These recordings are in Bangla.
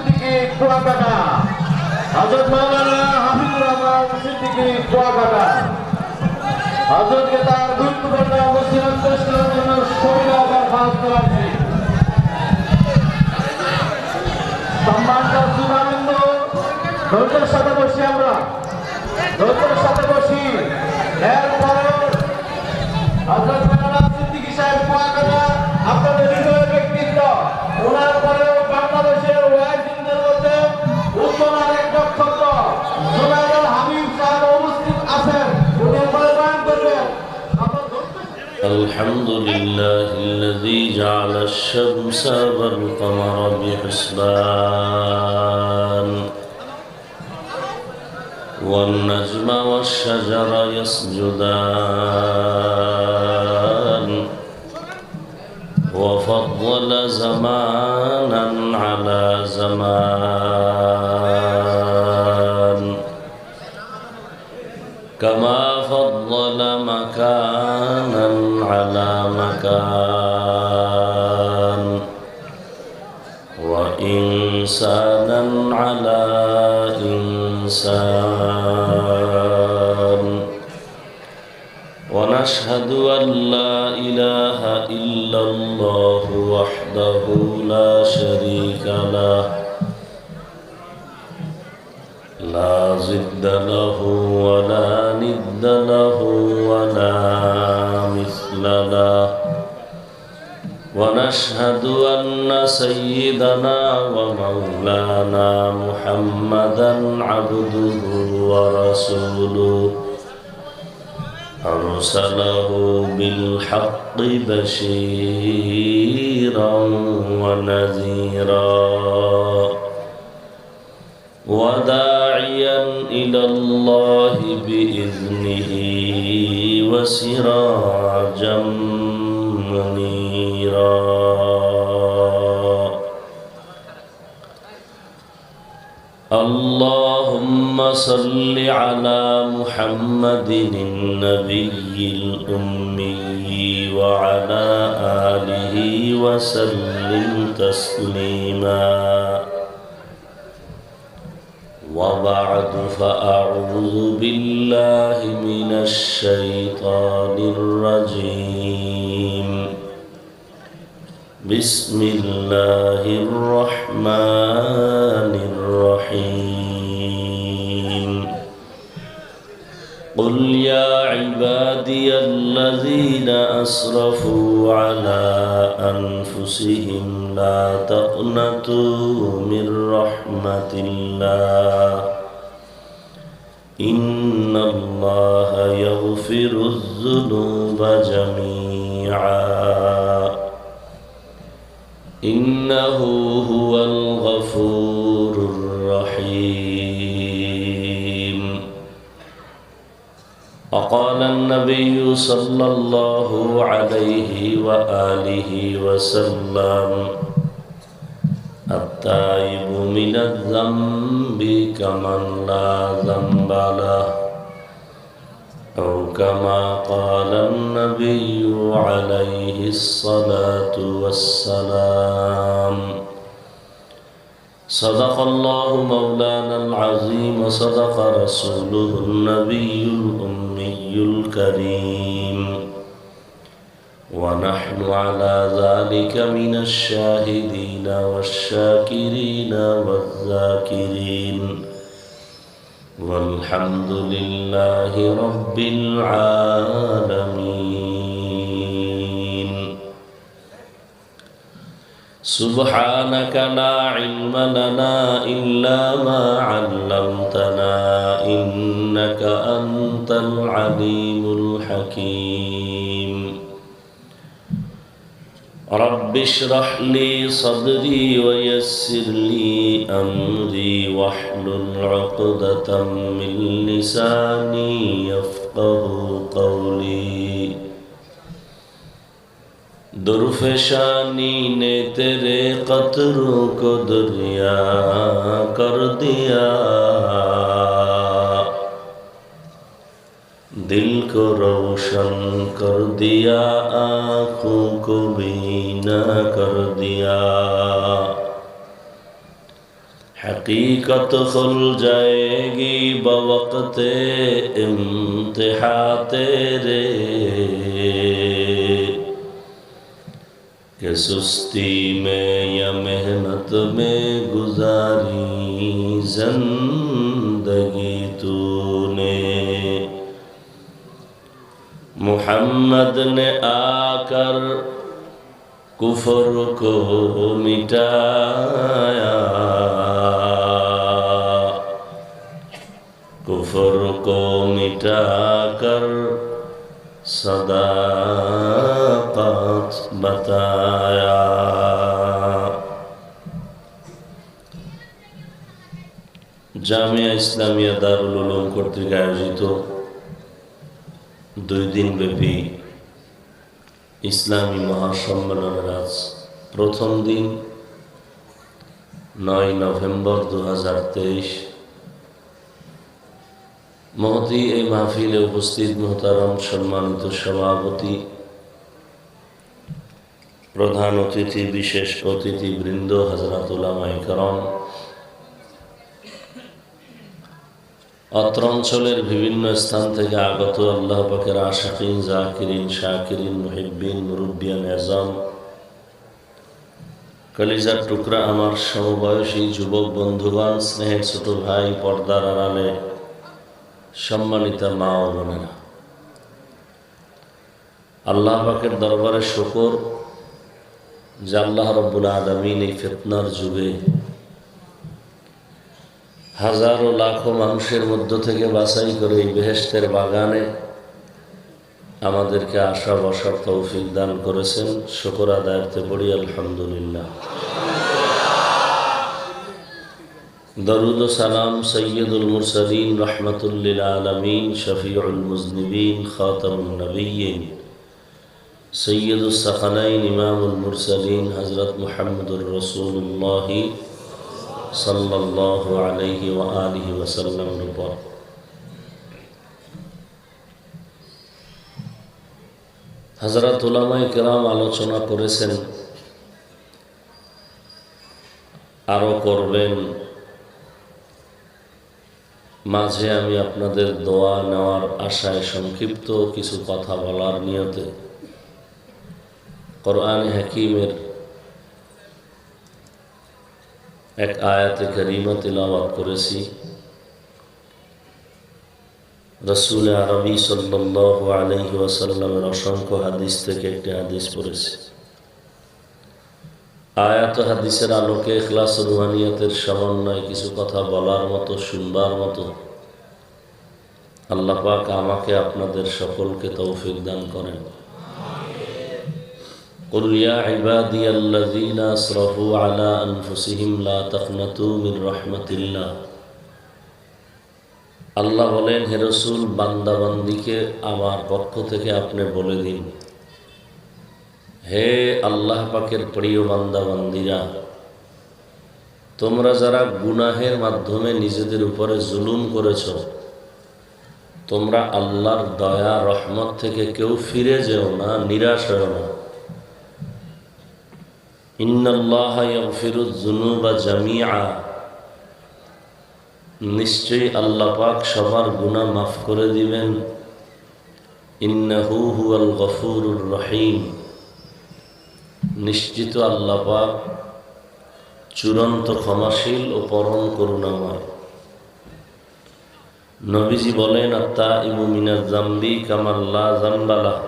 সিদ্দিকী কুয়াকাটা, হযরত মাওলানা হাফিজুর রহমান সিদ্দিকী কুয়াকাটা। হযরতকে তার গুরুত্বপূর্ণ মসজিদ পেশ করার জন্য শহীদা দরখাস্ত রাখছি। সম্মানিত সুনামবৃন্দ, ধৈর্যের সাথে বসি, আমরা ধৈর্যের সাথে বসি। এরপর হযরত মাওলানা সিদ্দিকী সাহেব কুয়াকাটা আপনাদের হৃদয়ের ব্যক্তিত্ব। ওনার পরেও বাংলাদেশের ওয়াইজিনদের মধ্যে উত্তরার এক নক্ষত্র জুনায়েদুল হাবিব সাহেব উপস্থিত আছেন। উনি বয়ান করবেন। الحمد لله الذي جعل الشمس والقمر بحسبان والنجم والشجر يسجدان وفضل زمانا على زمان كما فضل مكانا على مكان وإنسانا على إنسان ونشهد أن لا إله إلا الله وحده لا شريك له لا ضد له ولا ند له ولا مثل له ونشهد أن سيدنا ومولانا محمدا عبده ورسوله أرسله بالحق بشيرا ونذيرا وداعيا إلى الله بإذنه وسراجا منيرا اللهم صل على محمد النبي الأمي وعلى آله وسلم تسليما وبعد فأعوذ بالله من الشيطان الرجيم بسم الله الرحمن الرحيم قل يا عبادي الذين أسرفوا على أنفسهم لا تقنطوا من رحمة الله إن الله يغفر الذنوب جميعا إنه هو الغفور الرحيم وقال النبي صلى الله عليه وآله وسلم التائب من الذنب كمن لا ذنب له أو كما قال النبي عليه الصلاة والسلام صدق الله مولانا العظيم وصدق رسوله النبي الأمي الكريم ونحن على ذلك من الشاهدين والشاكرين والذاكرين والحمد لله رب العالمين سبحانك لا علم لنا إلا ما علمتنا إنك أنت العليم الحكيم رب اشرح لي صدري ويسر لي أمري واحلل عقدة من لساني يفقه قولي درفشانی نے تیرے قطروں کو دریا کر دیا दिल को रोशन कर दिया आँखों को बीना कर दिया हकीकत खुल जाएगी बवक्त इम्तिहा तेरे कि सुस्ती में या मेहनत में गुजारी जिंदगी तूने। मुहम्मद ने आकर कुफर को मिटाया, कुफर को मिटाकर सदाकत बताया। জামিয়া ইসলামিয়া দারুল উলুম কর্তৃক আয়োজিত 2 দিন ব্যাপী ইসলামী মহাসম্মেলনের আজ প্রথম দিন 9 নভেম্বর 2023। মহতী এই মাহফিলে উপস্থিত মোহতারাম সম্মানিত সভাপতি, প্রধান অতিথি, বিশেষ অতিথিবৃন্দ, হযরত উলামায়ে কেরাম, অত্র অঞ্চলের বিভিন্ন স্থান থেকে আগত আল্লাহ পাকের আশিকিন, জাকিরিন, শাকিরিন, মুহিব্বিন, মুরব্বিয়ান আযম, কলিজার টুকরা আমার সমবয়সী যুবক বন্ধুগণ, স্নেহের ছোট ভাই, পর্দার আড়ালে সম্মানিত মা ও বোনেরা, আল্লাহ পাকের দরবারে শুকর যে আল্লাহ রাব্বুল আলামিন এই ফিতনার যুগে হাজারো লাখো মানুষের মধ্য থেকে বাছাই করে এই বেহেশতের বাগানে আমাদেরকে আসা বসার তৌফিক দান করেছেন। শুকর আদায়ার্থে পড়ি আলহামদুলিল্লাহ। দরুদ ও সালাম সৈয়দুল মুরসালিন, রাহমাতুল লিল আলামিন, শফিউল মুজনিবিন, খাতামুন নবিয়্যিন, সৈয়দুস সাকালাইন, ইমামুল মুরসালিন হযরত মুহাম্মদুর রাসূলুল্লাহ সাল্লাল্লাহু আলাইহি ওয়া আলিহি ওয়াসাল্লামের উপর হযরত উলামায়ে কেরাম আলোচনা করেছেন, আরো করবেন। মাঝে আমি আপনাদের দোয়া নেওয়ার আশায় সংক্ষিপ্ত কিছু কথা বলার নিয়তে কোরআনে হাকীমের এক আয়াতে কারিমা তিলাওয়াত করেছি। রাসূল আরবি সাল্লাল্লাহু আলাইহি ওয়াসাল্লামের অসংখ্য হাদিস থেকে একটি হাদিস পড়েছি। আয়াত ও হাদিসের আলোকে ইখলাস ও রুহানিয়াতের সমন্বয়ে কিছু কথা বলার মতো, শুনবার মতো আল্লাহ পাক আমাকে আপনাদের সকলকে তৌফিক দান করেন। قل يا عبادي الذين أسرفوا على أنفسهم لا تقنطوا من رحمة الله। আল্লাহ বলেন, হে রাসূল, বান্দাবান্দিকে আমার পক্ষ থেকে আপনি বলে দিন, হে আল্লাহ পাকের প্রিয় বান্দাবান্দিরা, তোমরা যারা গুনাহের মাধ্যমে নিজেদের উপরে জুলুম করেছ, তোমরা আল্লাহর দয়া রহমত থেকে কেউ ফিরে যেও না, নিরাশ হও না। ইন্নাল্লাহা ইয়াগফিরুয যুনুবা জামিআ, নিশ্চয়ই আল্লাহ পাক সবার গুনাহ মাফ করে দিবেন। ইন্নাহু হুয়াল গফুরুর রহিম, নিশ্চিত আল্লাহ পাক চূড়ান্ত ক্ষমাশীল ও পরম করুণাময়। নবীজি বলেন, আত-তাইবু মিনাজ যামবি কামান লা যামবা লাহু,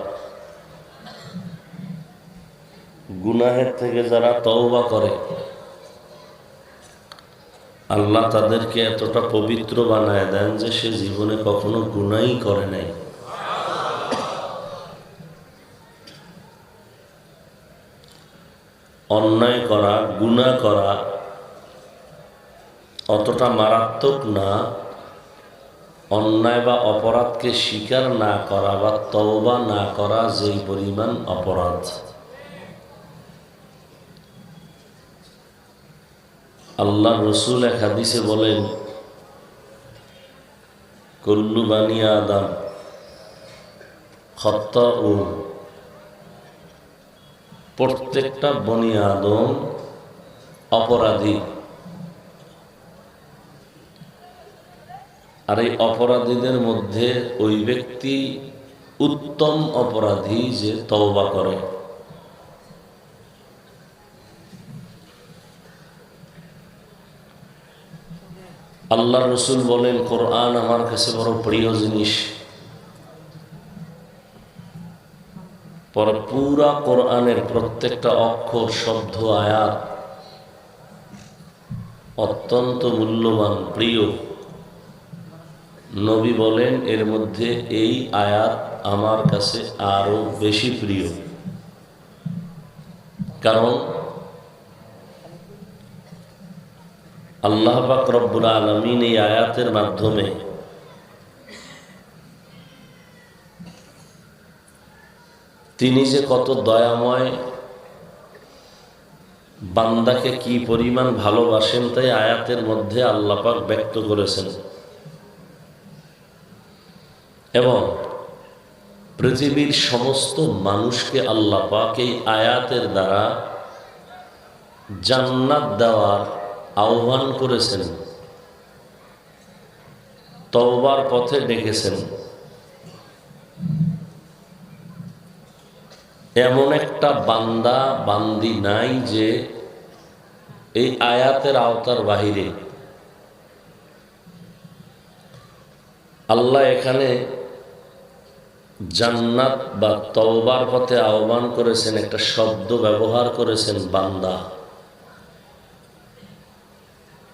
গুনাহের থেকে যারা তওবা করে আল্লাহ তাদেরকে এতটা পবিত্র বানায় দেন যে সে জীবনে কখনো গুনাহই করে নাই। অন্যায় করা, গুনাহ করা অতটা মারাত্মক না, অন্যায় বা অপরাধকে স্বীকার না করা বা তওবা না করা যেই পরিমাণ অপরাধ। আল্লাহ রসুল এক হাদিসে বলেন, কুল্লু বানি আদম খাত্তাউন, প্রত্যেকটা বনি আদম অপরাধী। আর এই অপরাধীদের মধ্যে ওই ব্যক্তি উত্তম অপরাধী যে তওবা করে। আল্লাহ রসুল বলেন, কোরআন আমার কাছে বড় প্রিয় জিনিস। পুরা কোরআনের প্রত্যেকটা অক্ষর, শব্দ, আয়াত অত্যন্ত মূল্যবান, প্রিয়। নবী বলেন, এর মধ্যে এই আয়াত আমার কাছে আরো বেশি প্রিয়, কারণ আল্লাহ পাক রব্বুল আলামিন এই আয়াতের মাধ্যমে তিনি যে কত দয়াময়, বান্দাকে কি পরিমাণ ভালোবাসেন তাই আয়াতের মধ্যে আল্লাহ পাক ব্যক্ত করেছেন। এবং পৃথিবীর সমস্ত মানুষকে আল্লাহ পাক এই আয়াতের দ্বারা জান্নাত দেওয়ার আহ্বান করেছেন, তওবার পথে ডেকেছেন। এমন একটা বান্দা বান্দি নাই যে এই আয়াতের আওতার বাহিরে। আল্লাহ এখানে জান্নাত বা তওবার পথে আহ্বান করেছেন, একটা শব্দ ব্যবহার করেছেন, বান্দা।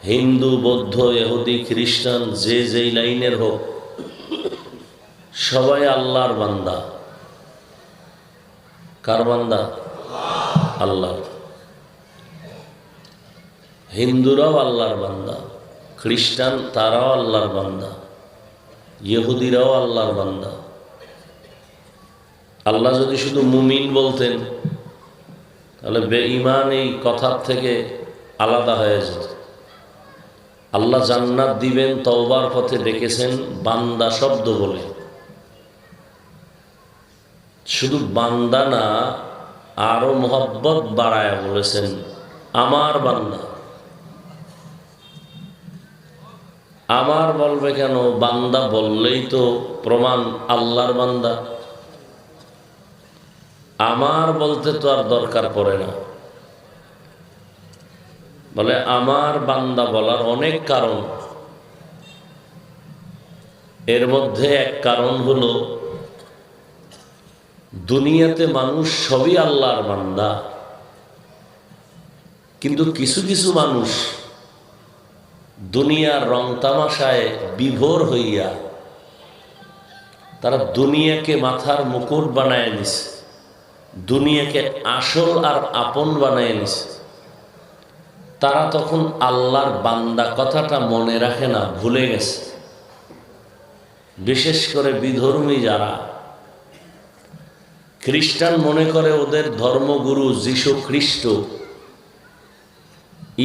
হিন্দু, বৌদ্ধ, ইহুদি, খ্রিস্টান, যে যেই লাইনের হোক, সবাই আল্লাহর বান্দা। কার বান্দা? আল্লাহ। হিন্দুরাও আল্লাহর বান্দা, খ্রিস্টান তারাও আল্লাহর বান্দা, ইহুদিরাও আল্লাহর বান্দা। আল্লাহ যদি শুধু মুমিন বলতেন তাহলে বেঈমান এই কথার থেকে আলাদা হয়ে যেত। আল্লাহ জান্নাত দিবেন তওবার পথে ডেকেছেন বান্দা শব্দ বলে। শুধু বান্দা না, আরো মোহাব্বত বাড়ায়া বলেছেন আমার বান্দা। আমার বলবে কেন? বান্দা বললেই তো প্রমাণ আল্লাহর বান্দা। আমার বলতে তো আর দরকার পড়ে না। বলে আমার বান্দা বলার অনেক কারণ। এর মধ্যে এক কারণ হলো, দুনিয়াতে মানুষ সবই আল্লাহর বান্দা, কিন্তু কিছু কিছু মানুষ দুনিয়ার রং তামাশায় বিভোর হইয়া তারা দুনিয়াকে মাথার মুকুট বানায় নিছে, দুনিয়াকে আসল আর আপন বানায় নিছে। তারা তখন আল্লাহর বান্দা কথাটা মনে রাখে না, ভুলে গেছে। বিশেষ করে বিধর্মী যারা, খ্রিস্টান মনে করে ওদের ধর্মগুরু যীশু খ্রিস্ট,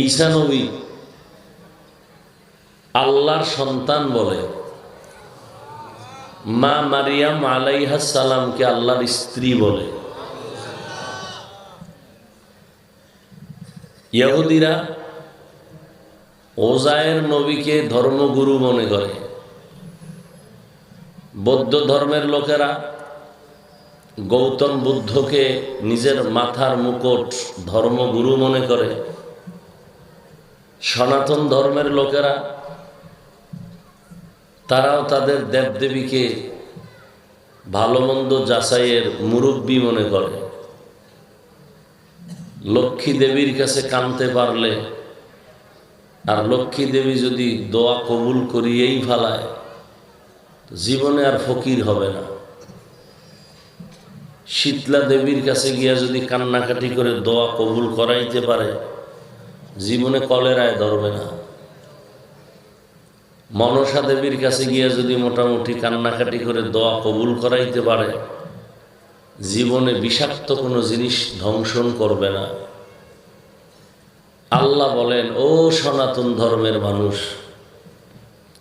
ঈসা নবী আল্লাহর সন্তান বলে। মা মারিয়াম আলাইহাস সালামকে আল্লাহর স্ত্রী বলে। ইহুদিরা ওজায়ের নবীকে ধর্মগুরু মনে করে। বৌদ্ধ ধর্মের লোকেরা গৌতম বুদ্ধকে নিজের মাথার মুকুট ধর্মগুরু মনে করে। সনাতন ধর্মের লোকেরা তারাও তাদের দেবদেবীকে ভালো মন্দ যাচাইয়ের মুরব্বী মনে করে। লক্ষ্মী দেবীর কাছে কানতে পারলে, আর লক্ষ্মী দেবী যদি দোয়া কবুল করিয়েই ফেলায়, জীবনে আর ফকির হবে না। শীতলা দেবীর কাছে গিয়া যদি কান্নাকাটি করে দোয়া কবুল করাইতে পারে, জীবনে কলেরায় ধরবে না। মনসা দেবীর কাছে গিয়া যদি মোটামুটি কান্নাকাটি করে দোয়া কবুল করাইতে পারে, জীবনে বিষাক্ত কোনো জিনিস ধ্বংসন করবে না। আল্লাহ বলেন, ও সনাতন ধর্মের মানুষ,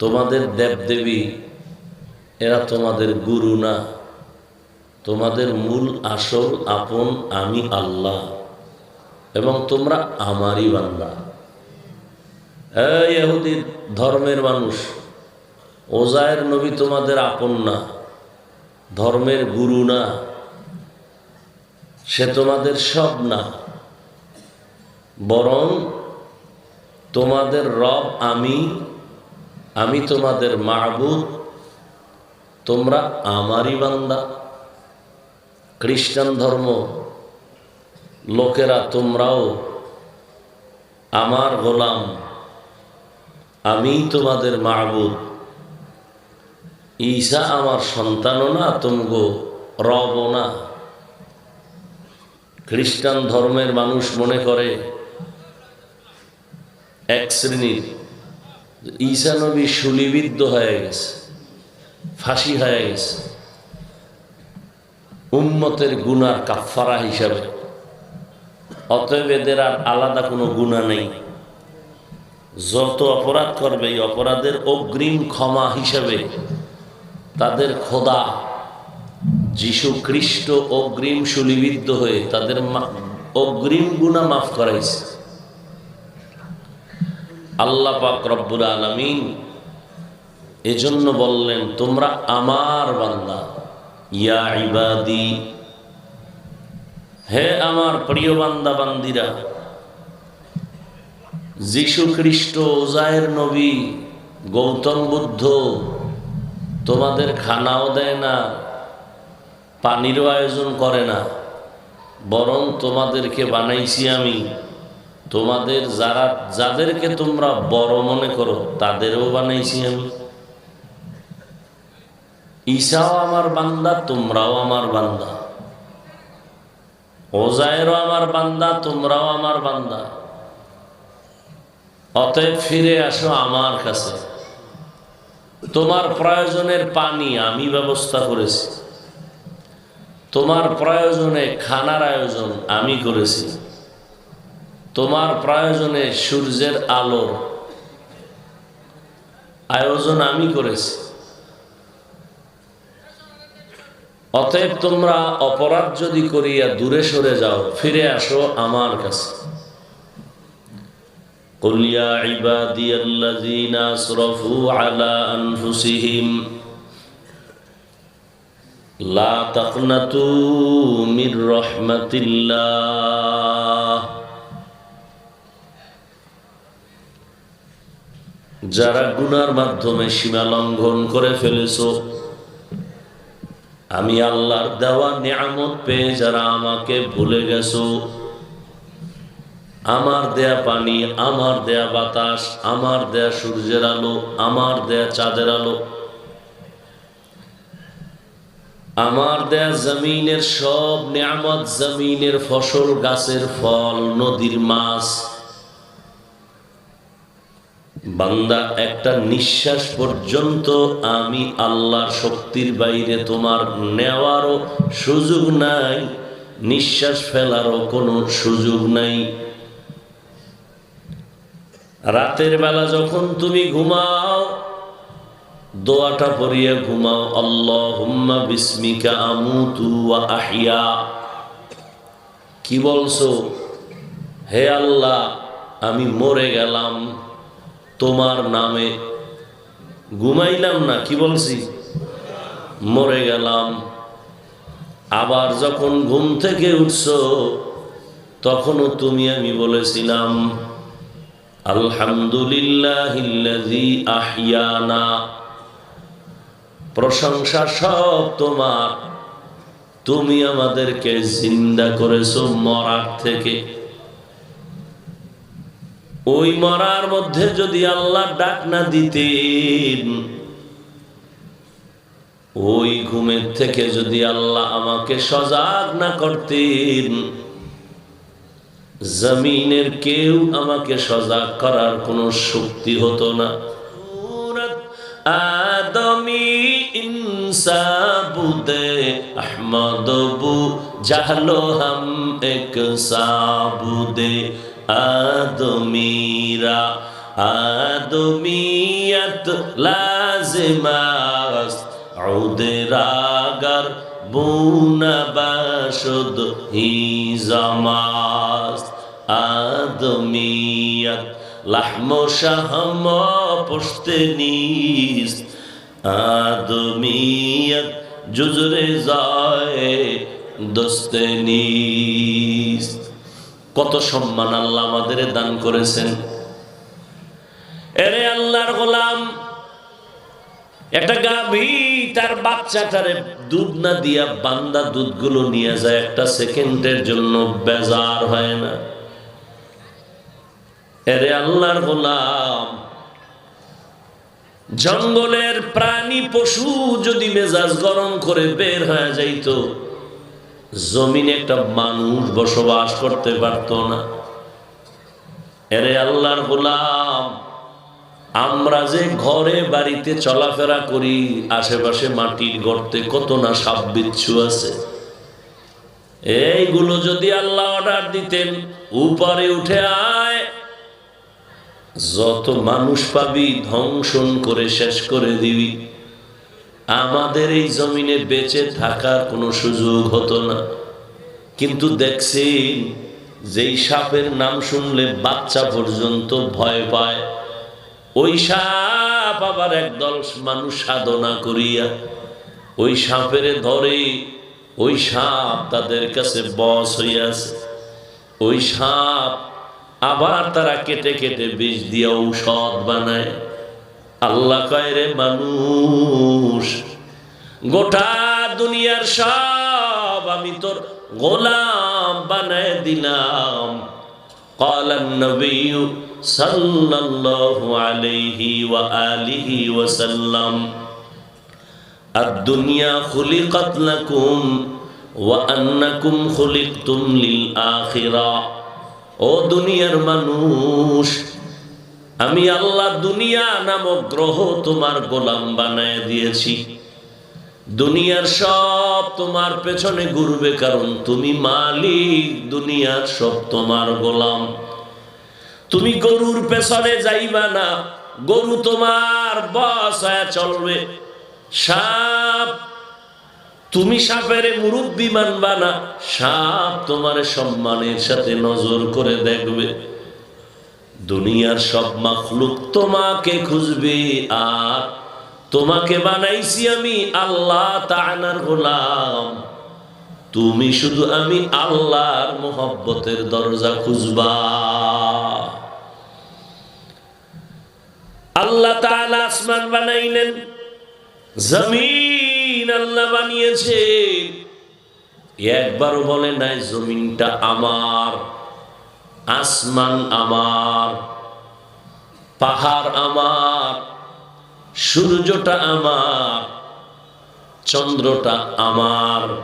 তোমাদের দেবদেবী এরা তোমাদের গুরু না, তোমাদের মূল আসল আপন আমি আল্লাহ, এবং তোমরা আমারই বান্দা। এই ইহুদি ধর্মের মানুষ, ওজায়ের নবী তোমাদের আপন না, ধর্মের গুরু না, সে তোমাদের সব না, বরং তোমাদের রব আমি তোমাদের মাবুদ, তোমরা আমারই বান্দা। খ্রিস্টান ধর্ম লোকেরা তোমরাও আমার গোলাম, আমি তোমাদের মাবুদ। ঈসা আমার সন্তানও না, তুমগো রবও না। খ্রিস্টান ধর্মের মানুষ মনে করে এক শ্রেণীর, ঈসা নবী শুলিবিদ্ধ হয়ে গেছে, ফাঁসি হয়ে গেছে উম্মতের গুনার কাফফারা হিসাবে, অতএব এদের আর আলাদা কোনো গুনাহ নেই। যত অপরাধ করবে এই অপরাধের অগ্রিম ক্ষমা হিসাবে তাদের খোদা যীশু খ্রিস্ট অগ্রিম শুলিবিদ্ধ হয়ে তাদের অগ্রিম গুনাহ মাফ করাইছে। আল্লাহ পাক রব্বুল আলামিন এজন্য বললেন, তোমরা আমার বান্দা। ইয়া ইবাদি, হে আমার প্রিয় বান্দা বান্দিরা। যীশু খ্রিস্ট, ওজায়ের নবী, গৌতম বুদ্ধ তোমাদের খানাও দেয় না, পানিরও আয়োজন করে না, বরং তোমাদেরকে বানাইছি আমি। তোমাদের যাদেরকে তোমরা বড় মনে করো তাদেরও বানাইছি আমি। ঈসাও আমার বান্দা, তোমরাও আমার বান্দা। ওজায়েরও আমার বান্দা, তোমরাও আমার বান্দা। অতএব ফিরে আসো আমার কাছে। তোমার প্রয়োজনের পানি আমি ব্যবস্থা করেছি, তোমার প্রয়োজনে খানার আয়োজন আমি করেছি, তোমার প্রয়োজনে সূর্যের আলোর আয়োজন আমি করেছি। অতএব তোমরা অপরাধ যদি করিয়া দূরে সরে যাও, ফিরে আসো আমার কাছে। قل يا عبادي الذين أسرفوا على أنفسهم لا تقنطوا من رحمة الله। যারা গুনার মাধ্যমে সীমা লঙ্ঘন করে ফেলেছো, আমি আল্লাহর দেওয়া নিয়ামত পেয়ে যারা আমাকে ভুলে গেছো, আমার দেয়া পানি, আমার দেয়া বাতাস, আমার দেয়া সূর্যের আলো, আমার দেয়া চাঁদের আলো, আমার দেয়া জমিনের সব নিয়ামত, জমিনের ফসল, গাছের ফল, নদীর মাছ, বান্দা একটা নিঃশ্বাস পর্যন্ত আমি আল্লাহর শক্তির বাইরে তোমার নেওয়ারও সুযোগ নাই, নিঃশ্বাস ফেলারও কোনো সুযোগ নাই। রাতের বেলা যখন তুমি ঘুমাও, দোয়াটা পড়িয়া ঘুমাও, আল্লাহুম্মা বিসমিকা আমুতু ওয়া আহইয়া। কি বলছো? হে আল্লাহ, আমি মরে গেলাম তোমার নামে। ঘুমাইলাম না, কি বলছি? মরে গেলাম। আবার যখন ঘুম থেকে উঠছো, তখনও তুমি আমি বলেছিলাম আলহামদুলিল্লাহিল্লাযী আহইয়ানা। প্রশংসা সব তোমার, তুমি আমাদেরকে জিন্দা করেছো মরার থেকে। ওই মরার মধ্যে যদি আল্লাহ ডাক না দিতেন, ওই ঘুমের থেকে যদি আল্লাহ আমাকে সজাগ না করতেন, জমিনের কেউ আমাকে সজাগ করার কোনো শক্তি হতো না। আদমি ইনসাবুদে আহমদ বু জাহলো হাম এক সাবুদে আদমিরা আদমিয়ত লাজিমাস উদরাগার বুনা বাশুদ হি জামাস আদমিয়ত লাহম শাহম পুশতে নিস আদমিয়ত জুজরে যায় দোস্তে নিস্ত। কত সম্মান আল্লাহ আমাদের দান করেছেন। এরে আল্লাহর গোলাম, একটা গাভী তার বাচ্চাটারে দুধ না দিয়া বান্দা দুধগুলো নিয়ে যায়, একটা সেকেন্ডের জন্য বেজার হয় না। এরে আল্লাহর গোলাম, জঙ্গলের প্রাণী পশু যদি মেজাজ গরম করে বের হয়ে যাইতো, জমিনে একটা মানুষ বসবাস করতে পারত না। এরে আল্লাহর গোলাম, আমরা যে ঘরে বাড়িতে চলাফেরা করি, আশেপাশে মাটির গর্তে কত না সাপ বিচ্ছু আছে। এইগুলো যদি আল্লাহ অর্ডার দিতেন, উপরে উঠে আয়, যত মানুষ পাবি ধ্বংসন করে শেষ করে দিবি, আমাদের এই জমিনে বেঁচে থাকার কোনো সুযোগ হতো না। কিন্তু দেখছি, যেই সাপের নাম শুনলে বাচ্চা পর্যন্ত ভয় পায়, ওই সাপ আবার একদল মানুষ সাধনা করিয়া ওই সাপের ধরে, ওই সাপ তাদের কাছে বশ হইয়াছে। ওই সাপ আবার তারা কেটে কেটে বিষ দিয়ে ঔষধ বানায়। আল্লাহ কয়, রে মানুষ, গোটা দুনিয়ার সব আমি তোর গোলাম বানায় দিলাম। ক্বালান নবী সাল্লাল্লাহু আলাইহি ওয়া আলিহি ওয়াসাল্লাম, আদ-দুনিয়া খুলিকাত লাকুম ওয়া আন্নাকুম খুলিকতুম লিল আখিরাহ। ও দুনিয়ার মানুষ, আমি আল্লাহ দুনিয়া নামক গ্রহ তোমার গোলাম বানায় দিয়েছি। দুনিয়ার সব তোমার পেছনে ঘুরবে, কারণ তুমি মালিক, দুনিয়ার সব তোমার গোলাম। তুমি গরুর পেছনে যাইবা না, গরু তোমার বস হয়ে চলবে। সাপ, তুমি সাপের মুরব্বি মানবা না, সাপ তোমার সম্মানের সাথে নজর করে দেখবে। দুনিয়ার সব মাখলুক তোমাকে খুঁজবে, আর তোমাকে বানাইছি আমি আল্লাহ তাআলার গোলাম। তুমি শুধু আমি আল্লাহর মোহব্বতের দরজা খুঁজবা। আল্লাহ তাআলা আসমান বানাইলেন, জমিন আল্লাহ বানিয়েছে। একবারও বলে নাই জমিনটা আমার, আসমান আমার, পাহাড় আমার, সূর্যটা আমার, চন্দ্রটা আমার।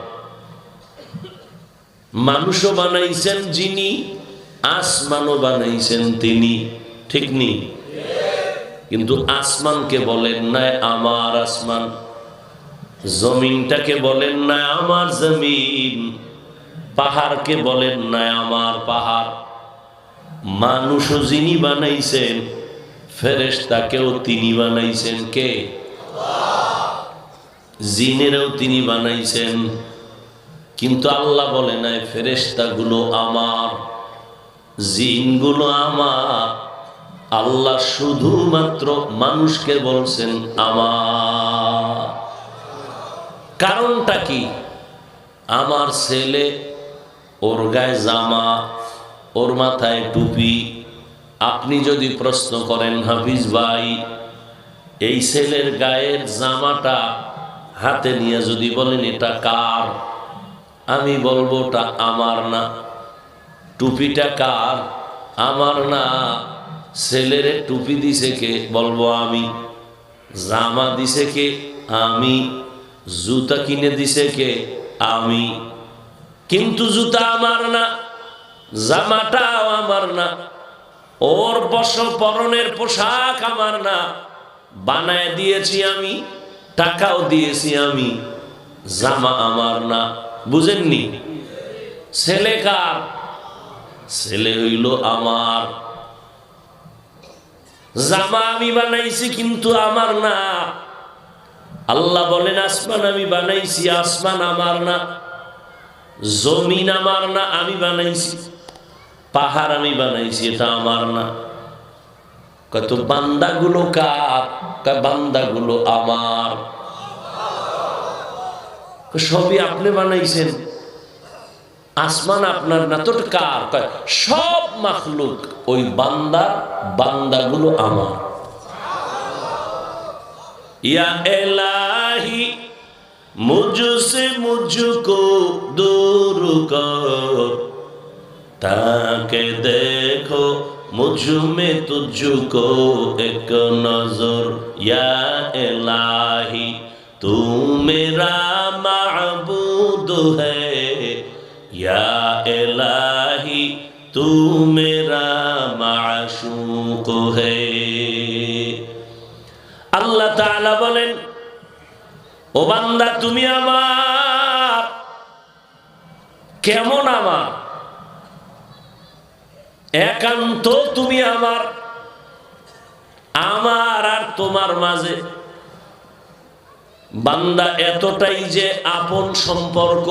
মানুষও বানাইছেন যিনি, আসমানও বানাইছেন তিনি, ঠিক নি? কিন্তু আসমানকে বলেন নাই আমার আসমান, জমিনটাকে বলেন নাই আমার জমিন, পাহাড়কে বলেন নাই আমার পাহাড়। মানুষও যিনি বানাইছেন, ফেরেশতাকেও তিনি বানাইছেন। কে? জিনেরও তিনি বানাইছেন। কিন্তু আল্লাহ বলে নাই ফেরেশতাগুলো আমার, জিনগুলো আমার। আল্লাহ শুধুমাত্র মানুষকে বলছেন আমার। কারণটা কি? আমার ছেলে, ওর গায়ে জামা, ওর মাথায় টুপি। আপনি যদি প্রশ্ন করেন, হাফিজ ভাই, এই ছেলের গায়ের জামাটা হাতে নিয়ে যদি বলেন এটা কার, আমি বলবো ওটা আমার না। টুপিটা কার? আমার না। ছেলেরে টুপি দিছে কে? বলবো আমি। জামা দিছে কে? আমি। জুতা কিনে দিছে কে? আমি। কিন্তু জুতা আমার না, জামাটাও আমার না, ওর পরনের পোশাক আমার না। বানায় দিয়েছি আমি, টাকাও দিয়েছি আমি, জামা আমার না। বুঝেননি? ছেলে কার? ছেলে হইল আমার। জামা আমি বানাইছি কিন্তু আমার না। আল্লাহ বলেন আসমান আমি বানাইছি, আসমান আমার না। জমিন আমার না, আমি বানাইছি। পাহাড় আমি বানাইছি, এটা আমার না। কত বান্দাগুলো কার? কয় বান্দাগুলো আমার। সবই আপনি বানাইছেন, আসমান আপনার না, তো কার? কয় সব মাখলুক ওই বান্দাগুলো আমার। ইয়া ইলাহি মুঝসে মুঝকো दूर कर, ताके देखो मुझ में तुझको एक नजर। या इलाही तू मेरा माबूद है, या इलाही तू मेरा माशूक है। আল্লাহ তাআলা বলেন, ও বান্দা তুমি আমার। কেমন আমার? একান্ত তুমি আমার। আমার আর তোমার মাঝে বান্দা এতটাই যে আপন সম্পর্ক,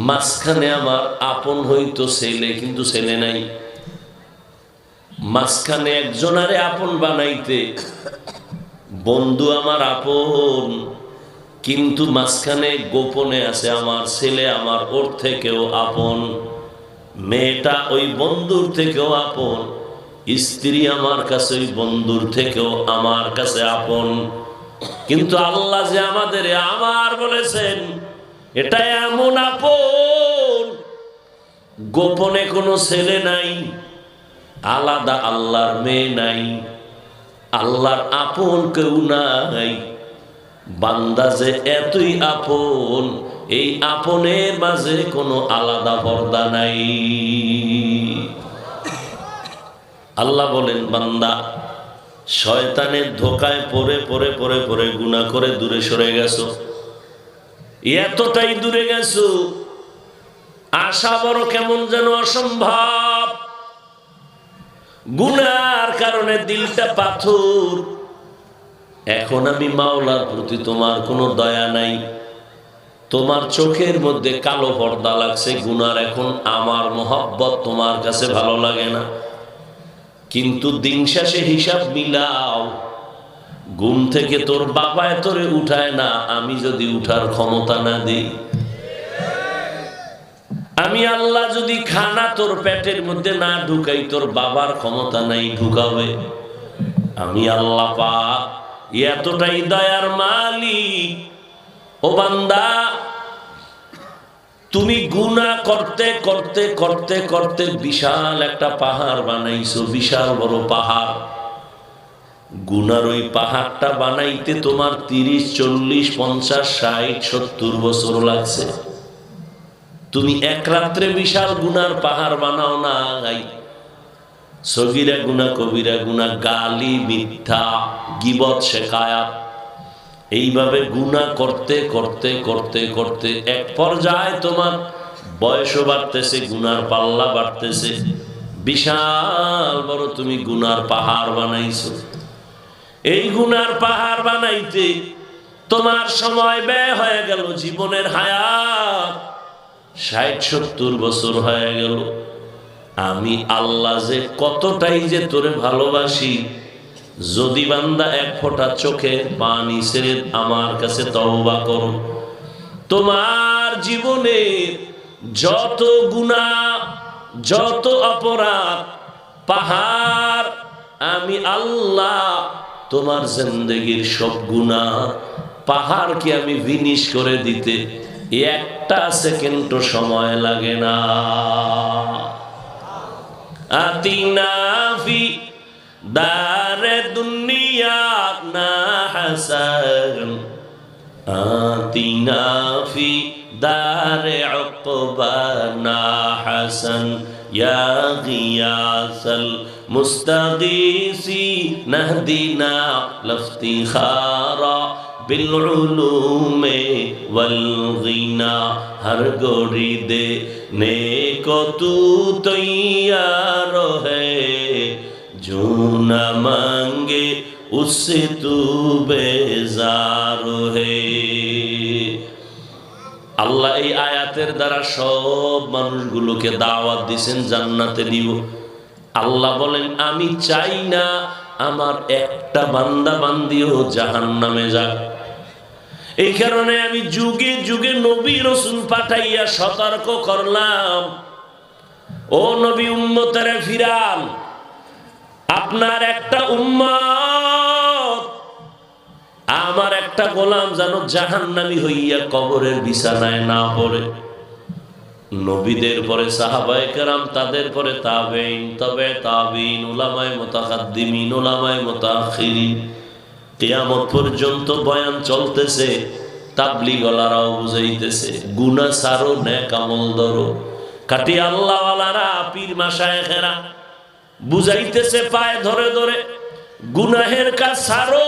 মাঝখানে আমার আপন হইতো ছেলে, কিন্তু ছেলে নাই। মাঝখানে একজনারে আপন বানাইতে বন্ধু আমার আপন, কিন্তু মাঝখানে গোপনে আছে আমার ছেলে, আমার ওর থেকেও আপন। মেয়েটা ওই বন্ধুর থেকেও আপন, স্ত্রী আমার কাছে ওই বন্ধুর থেকেও আমার কাছে আপন। কিন্তু আল্লাহ যে আমাদের আমার বলেছেন, এটা এমন আপন, গোপনে কোনো ছেলে নাই, আলাদা আল্লাহর মেয়ে নাই, আল্লাহর আপন কেউ নাই। বান্দা যে এতই আপন, এই আপনের মাঝে কোনো আলাদা পর্দা নাই। আল্লাহ বলেন, বান্দা শয়তানের ধোকায় পড়ে পড়ে পড়ে পড়ে গুনাহ করে দূরে সরে গেছো। এতটাই দূরে গেছো, আশা বড় কেমন যেন অসম্ভব। গুনার কারণে দিলটা পাথর। এখন আমি মাওলার প্রতি তোমার কোনো দয়া নাই, তোমার চোখের মধ্যে কালো পর্দা লাগছে গুনার। এখন আমার মোহাব্বত তোমার কাছে ভালো লাগে না। কিন্তু দিন শেষে হিসাব মিলাও, ঘুম থেকে তোর বাবা তোরে উঠায় না, আমি যদি উঠার ক্ষমতা না দিই, আমি আল্লাহ যদি খানা তোর পেটের মধ্যে না ঢুকাই, তোর বাবার ক্ষমতা নাই ঢুকাবে। আমি আল্লাহ পাক এতটাই দয়ার মালিক। ও বান্দা, তুমি গুনাহ করতে করতে করতে করতে বিশাল একটা পাহাড় বানাইছো, বিশাল বড় পাহাড়। গুনার ওই পাহাড়টা বানাইতে তোমার 30, 40, 50, 60, 70 বছর লাগছে। তুমি এক রাত্রে বিশাল গুনার পাহাড় বানাও না। সগীরা গুনাহ, কবিরা গুনাহ, গালি, মিথ্যা, গীবত, শিকায়াত, এইভাবে গুনাহ করতে করতে করতে করতে এক পর্যায়ে তোমার বয়সও বাড়তেছে, গুনার পাল্লা বাড়তেছে, বিশাল বড় তুমি গুনার পাহাড় বানাইছো। এই গুনার পাহাড় বানাইতে তোমার সময় ব্যয় হয়ে গেল, জীবনের হায়াত 60-70 বছর হয়ে গেল। আমি আল্লাহ যে কতটাই যে তোরে ভালোবাসি, যদি বান্দা এক ফোঁটা চোখের পানি ছেড়ে আমার কাছে তওবা করো, তোমার জীবনে যত গুনাহ, যত অপরাধ, পাহাড়, আমি আল্লাহ তোমার জিন্দেগির সব গুনাহ পাহাড়কে আমি ফিনিশ করে দিতে একটা সেকেন্ডও সময় লাগে না। আতিনা ফি দারে দুনিয়া না হাসান, আতিনা ফি দারে উকবা না হাসান, ইয়া গিয়াসাল মুস্তাগীসি নাহদিনা লফতিখারা बिलउलूमे वलगीना। हर गोरी दे ने को तू तैयार है, जो न मांगे उससे तू बेजार है। আল্লাহ এই আয়াতের দ্বারা সব মানুষগুলোকে দাওয়াত দিয়েছেন জান্নাতে নিব। আল্লাহ বলেন, আমি চাই না আমার একটা বান্দা বান্দিও জাহান্নামে যাক। এই কারণে আমি যুগে যুগে নবী রাসূল পাঠাইয়া সতর্ক করলাম, ও নবী উম্মতেরে ফিরান, আপনার একটা উম্মত, আমার একটা গোলাম যেন জাহান্নামী হইয়া কবরের বিছানায় না পড়ে। নবীদের পরে সাহাবায়ে কেরাম, তাদের পরে তাবেঈন, তবে তাবেঈন, উলামায়ে মুতাকাদ্দিমিন, উলামায়ে মুতাআখিরিন, কিয়ামত পর্যন্ত বয়ান চলতেছে। তাবলীগওয়ালারাও বুঝাইতেছে গুনাহ ছাড়ো, নেক আমল ধরো। খাঁটি আল্লাহওয়ালারা, পীর মাশায়েখেরা বুঝাইতেছে পায়ে ধরে ধরে, গুনাহের কাজ ছাড়ো,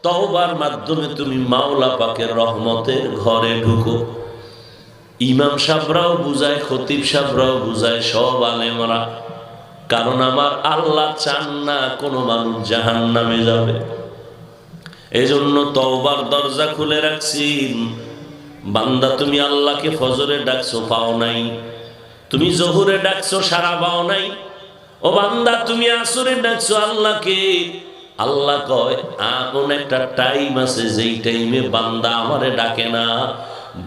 তওবার মাধ্যমে তুমি মাওলা পাকের রহমতের ঘরে ঢুকো। ইমাম সাহেবরাও বুঝায়, খতিব সাহেবরাও বুঝায়, সব আলেমরা। কারণ আমার আল্লাহ চান না কোনো মানুষ জাহান্নামে যাবে। এজন্য তওবার দরজা খুলে রাখছেন। বান্দা, তুমি আল্লাহকে ফজরে ডাকছো, পাও নাই। তুমি জোহরে ডাকছো, সারা পাও নাই। ও বান্দা, তুমি আসরে ডাকছো আল্লাহকে, আল্লাহ কয় এমন একটা টাইম আছে যেই টাইমে বান্দা আমারে ডাকে না,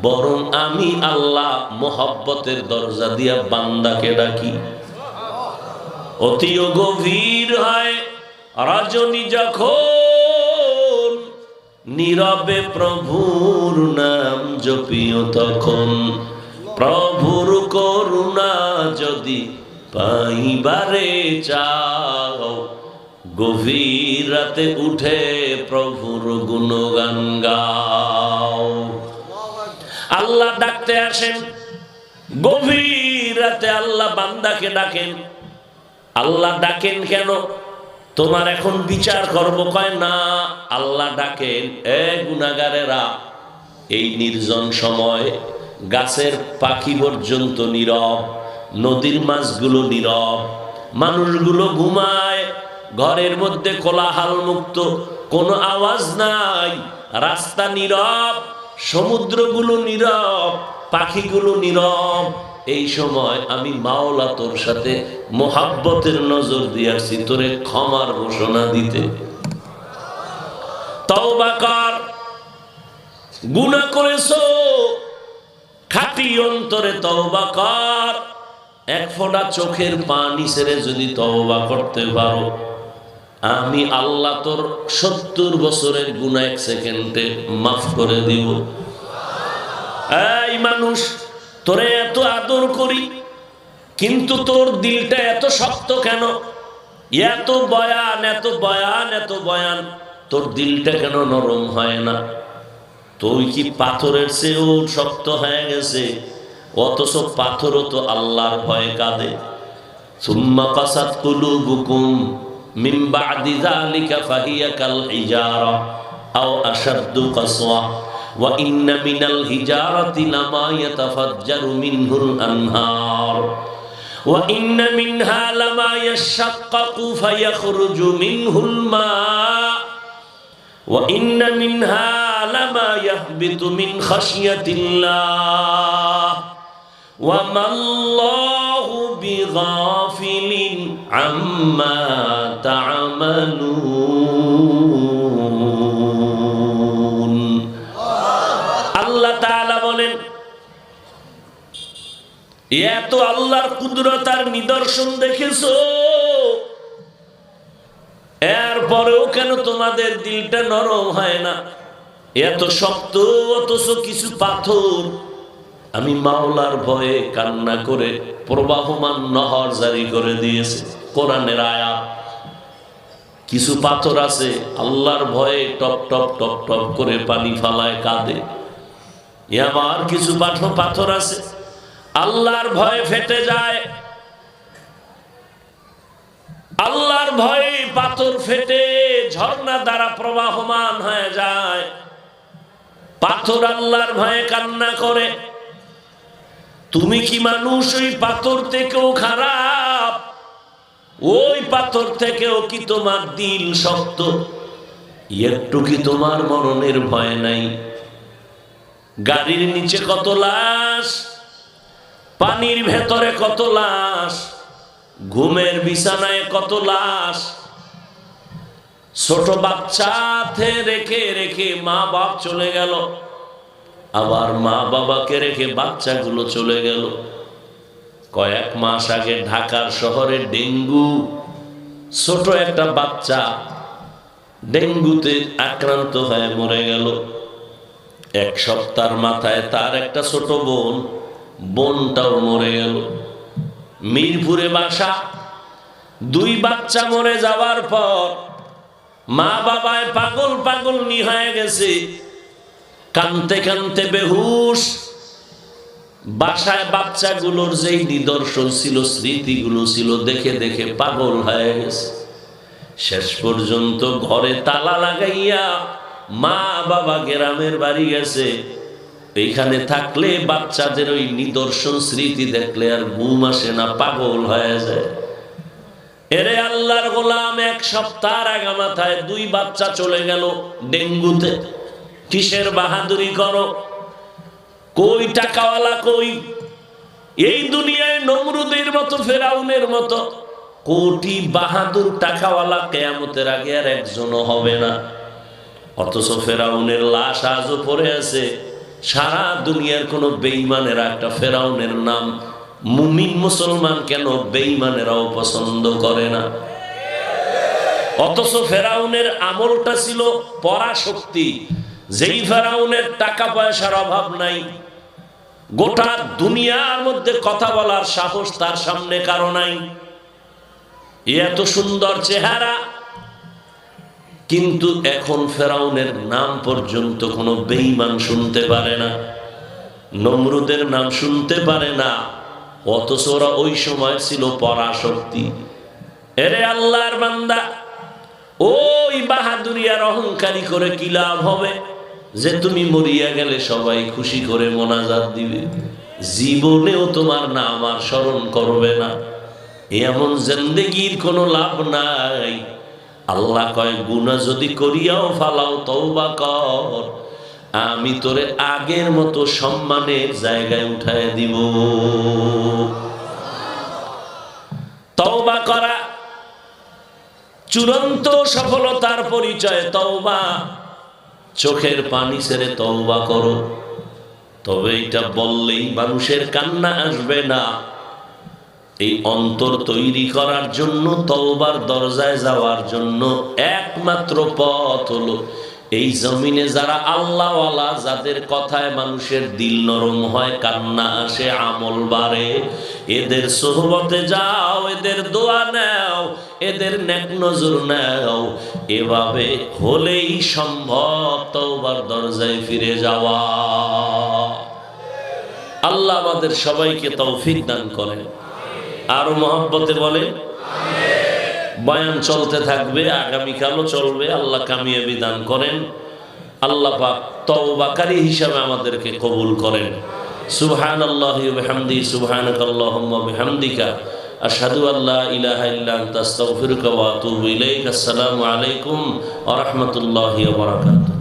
বরং আমি আল্লাহ মোহাব্বতের দরজা দিয়া বান্দাকে ডাকি। অতিও গভীর হয় রজনী যখন, নীরবে প্রভুর নাম জপিও তখন। প্রভুর করুণা যদি পাইবারে চাও, গভীর রাতে উঠে প্রভুর গুণগান গাও। আল্লাহ ডাকতে আসেন গভীর রাতে, আল্লাহ বান্দাকে ডাকেন। আল্লাহ ডাকেন কেন? তোমার এখন বিচার করব, কয় না। আল্লাহ ডাকেন, এ গুনাহগারেরা, এই নির্জন সময় গাছের পাখি পর্যন্ত নীরব, নদীর মাছগুলো নীরব, মানুষগুলো ঘুমায়, ঘরের মধ্যে কোলাহল মুক্ত, কোনো আওয়াজ নাই, রাস্তা নীরব, সমুদ্রগুলো নীরব, পাখিগুলো নীরব। এই সময় আমি মাওলা তোর সাথে মোহাব্বতের নজর দিয়েছি তোরে ক্ষমার ঘোষণা দিতে। তওবা কর, গুনাহ করেছো, খাঁটি অন্তরে তওবা কর। এক ফোঁটা চোখের পানি ছেড়ে যদি তওবা করতে পারো, আমি আল্লাহ তোর 70 বছরের গুনাহ 1 সেকেন্ডে মাফ করে দিব। এই মানুষ, তোরে এত আদর করি, কিন্তু তোর দিলটা এত শক্ত কেন? এত বয়ান, এত বয়ান, এত বয়ান, তোর দিলটা কেন নরম হয় না? তুই কি পাথরের চেয়েও শক্ত হয়ে গেছে? অথচ পাথরও তো আল্লাহর ভয়ে কাঁদে। সুম্মা কাসাত কুলুবুকুম মিন বাদি যালিকা ফাহিয়া কাল হিজারা আও আশাদ্দু কাসওয়া ওয়া ইন্না মিনাল হিজারাতি লামা ইয়াতাফাজ্জারু মিনহুল আনহার ওয়া ইন্না মিনহা লামা ইয়াশাক্কাকু ফায়াখরুজু মিনহুল মা ওয়া ইন্না মিনহা লামা ইয়াহবিতু মিন খাশিয়াতিল্লাহ ওয়া মাল্লাহু বিগাফিলিন আম্মা তা'মালুন। আল্লাহ তাআলা বলেন, এত আল্লাহর কুদরত আর নিদর্শন দেখেছো, এরপরেও কেন তোমাদের দিলটা নরম হয় না? এত শক্ত, অথচ কিছু পাথর আমি মাওলার ভয়ে কান্না করে প্রবাহমান নহর জারি করে দিয়েছে। কোরআনের আয়াত। কিছু পাথর আছে আল্লাহর ভয়ে টপ টপ টপ টপ করে পানি ফালায়, কাঁদে। আবার কিছু পাথর আছে আল্লাহর ভয়ে ফেটে যায়। আল্লাহর ভয়ে পাথর ফেটে ঝর্ণা দ্বারা প্রবাহমান হয়ে যায়। পাথর আল্লাহর ভয়ে কান্না করে। তুমি কি মানুষ ওই পাথর থেকেও খারাপ? ওই পাথর থেকেও কি তোমার দিল শক্ত? একটু কি তোমার মরণের ভয় নাই? গাড়ির নিচে কত লাশ, পানির ভেতরে কত লাশ, ঘুমের বিছানায় কত লাশ, ছোট বাচ্চাতে রেখে রেখে মা বাপ চলে গেল, আবার মা বাবাকে রেখে বাচ্চাগুলো চলে গেল। কয়েক মাস আগে ঢাকার শহরে ডেঙ্গু, ছোট একটা বাচ্চা ডেঙ্গুতে আক্রান্ত হয়ে মরে গেল। এক সপ্তাহের মাথায় তার একটা ছোট বোনটাও মরে গেল। মিরপুরে বাসা, 2 বাচ্চা মরে যাওয়ার পর মা বাবায় পাগল পাগল হয়ে গেছে, কানতে কানতে বেহুশ। বাসায় বাচ্চাগুলোর যেই নিদর্শন ছিল, স্মৃতিগুলো ছিল, দেখে দেখে পাগল হয়ে গেছে। শেষ পর্যন্ত ঘরে তালা লাগাইয়া মা বাবা গ্রামের বাড়ি গেছে। এইখানে থাকলে বাচ্চাদের ওই নিদর্শন স্মৃতি দেখলে আর ঘুম আসে না, পাগল হয়ে যায়। এরে আল্লাহর গোলাম, 1 সপ্তাহ আগা মাথায় 2 বাচ্চা চলে গেল ডেঙ্গুতে। কিসের বাহাদুরি করো? কই টাকাওয়ালা কই? এই দুনিয়ায় নমরুদের মতো, ফেরাউনের মতো কোটি বাহাদুর টাকাওয়ালা কিয়ামতের আগে আর একজনও হবে না। অথচ ফেরাউনের লাশ আজও পড়ে আছে। সারা দুনিয়ার কোন বেঈমানেরা একটা ফেরাউনের নাম মুমিন মুসলমান কেন বেঈমানেরাও পছন্দ করে না। অথচ ফেরাউনের আমলটা ছিল পরাশক্তি। যেই ফেরাউনের টাকা পয়সার অভাব নাই, গোটা দুনিয়ার মধ্যে কথা বলার সাহস তার সামনে কারো নাই। এত সুন্দর চেহারা, কিন্তু এখন ফেরাউনের নাম পর্যন্ত কোনো বেঈমান শুনতে পারে না, নমরুদের নাম শুনতে পারে না। অথচ ওরা ওই সময় ছিল পরাশক্তি। এরে আল্লাহর বান্দা, ওই বাহাদুরি আর অহংকারী করে কি লাভ হবে? যে তুমি মরিয়া গেলে সবাই খুশি করে মোনাজাত দিবে, জীবনেও তোমার নাম আর স্মরণ করবে না। এমন জিন্দেগির কোনো লাভ নাই। আল্লাহ কয়, গুনাহ যদি করিয়াও ফালাও, তওবা কর, আমি তোরে আগের মতো সম্মানের জায়গায় উঠায় দিব। তওবা করা চূড়ান্ত সফলতার পরিচয়। তওবা, চোখের পানি ছেড়ে তওবা করো। তবে এটা বললেই মানুষের কান্না আসবে না। এই অন্তর তৈরি করার জন্য, তওবার দরজায় যাওয়ার জন্য একমাত্র পথ হলো এই জমিনে যারা আল্লাহওয়ালা, যাদের কথায় মানুষের দিল নরম হয়, কান্না আসে, আমল বাড়ে, এদের সোহবতে যাও, এদের দোয়া নাও, এদের নেক নজর নাও। এভাবে হলেই সম্ভব তওবার দরজায় ফিরে যাওয়া। আল্লাহ আমাদের সবাইকে তৌফিক দান করেন। আরো মহব্বতে বলে বয়ান চলতে থাকবে, আগামীকালও চলবে। আল্লাহ কামিয়াবি দান করেন। আল্লাহ পাক তওবাকারী হিসাবে আমাদেরকে কবুল করেন। সুবহানাল্লাহি ওয়া বিহামদিহি, সুবহানাকাল্লাহুম্মা ওয়া বিহামদিকা, আশহাদু আল্লা ইলাহা ইল্লা আনতা, আস্তাগফিরুকা ওয়া আতুবু ইলাইক। আসসালামু আলাইকুম ওয়া রাহমাতুল্লাহি ওয়া বারাকাতুহু।